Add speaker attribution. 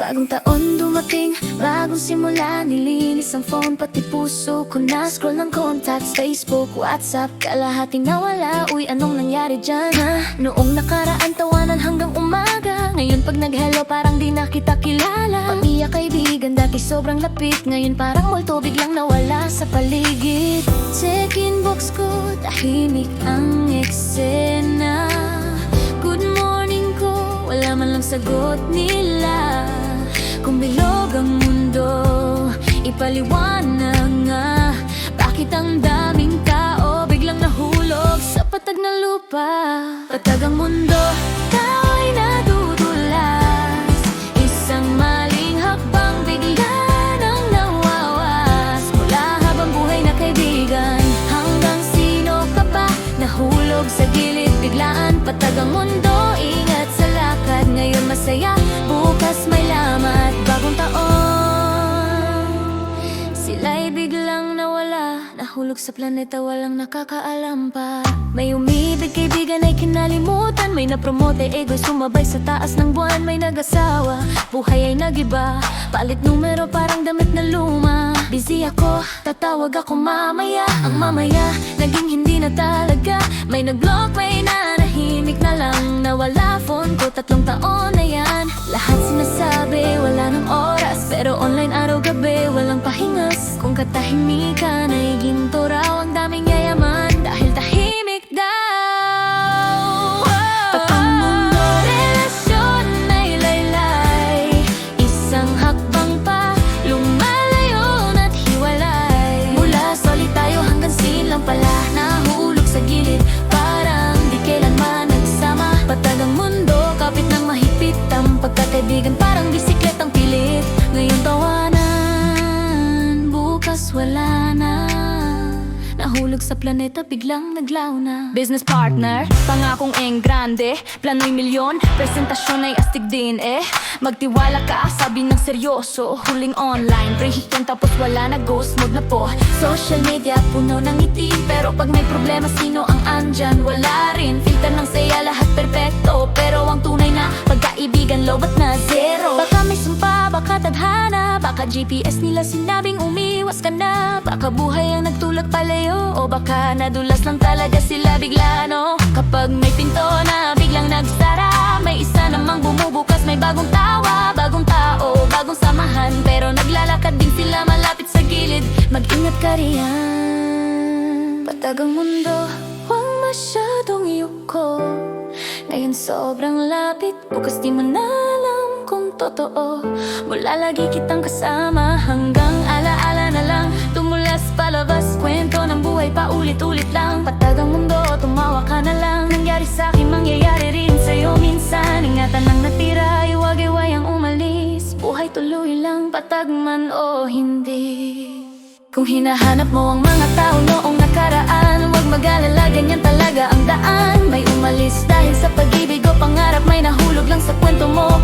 Speaker 1: Bagong taon dumating, bagong simula. Nilinis ang phone, pati puso ko na. Scroll ng contacts, Facebook, WhatsApp, kalahating nawala. Uy, anong nangyari dyan? Ha? Noong nakaraan tawanan hanggang umaga. Ngayon pag nag-hello parang di na kita kilala. Pag-iyak kaibigan, dati sobrang lapit. Ngayon parang multo biglang nawala sa paligid. Check inbox ko, tahimik ang eksena. Good morning ko, wala man lang sagot nila. Kung bilog ang mundo, ipaliwanag nga. Bakit ang daming tao biglang nahulog sa patag na lupa? Patag ang mundo, tao ay nadudulas. Isang maling hakbang bigla nang nawawas. Mula habang buhay na kaibigan, hanggang sino ka pa nahulog sa gilid biglaan. Patag ang mundo, ingat sa lakad. Ngayon masaya, bukas may lamat. Bagong taon, sila'y biglang nawala. Nahulog sa planeta, walang nakakaalam pa. May umibig, kaibigan ay kinalimutan. May napromote, ego'y sumabay sa taas ng buwan. May nag-asawa, buhay ay nagiba. Palit numero, parang damit na luma. Busy ako, tatawag ako mamaya. Ang mamaya, naging hindi na talaga. May nag-block, may nanahimik na lang. Nawala phone ko, 3 taon na yan. Lahat sinasabi, wala ng oras. Pero online araw-gabi, walang pahingas. Kung katahimikan ay ginto raw, ang daming yayaman dahil tahimik daw. Patang mundo, relasyon ay laylay. Isang hakbang pa, lumalayo na't hiwalay. Mula solitaryo hanggang silang pala, nahulog sa gilid, parang di kailanman nagsama. Patag ang mundo, kapit ng mahigpit. Ang pagkakaibigan parang bisikletang pilit. Ngayon tawanan, bukas wala na. Nahulog sa planeta, biglang naglaw na. Business partner, pangakong grande. Plano'y milyon, presentasyon ay astig din Magtiwala ka, sabi ng seryoso. Huling online, prehitin tapos wala na, ghost mode na po. Social media, puno ng ngiti. Pero pag may problema, sino ang andyan? Wala rin, filter ng saya, lahat perpekto. Pero ang tunay na pagkaibigan, lobat na zero. Baka may sumpa, baka tadhana. Baka GPS nila sinabing umiwas ka na. Baka buhay ang nagtulak palayo. O baka nadulas lang talaga sila bigla, no? Kapag may pinto na biglang nagsara, may isa namang bumubukas, may bagong tawa. Bagong tao, bagong samahan. Pero naglalakad din sila malapit sa gilid. Mag-ingat ka riyan. Patag ang mundo, huwag masyadong yuko. Ngayon sobrang lapit, bukas di mo na alam kung totoo. Mula lagi kitang kasama, hanggang alaala na lang. Tumulas palabas, kwento ng buhay paulit-ulit lang. Patag ang mundo, tumawa ka na lang. Nangyari sa'kin, mangyayari rin sa'yo minsan. Ingatan ang natira, iwag-iway ang umalis. Buhay tuloy lang, patag man o hindi. Kung hinahanap mo ang mga tao noong nakaraan, huwag mag-alala, ganyan talaga ang daan. May umalis dahil sa pag-ibig o pangarap, may nahulog lang sa kwento mo.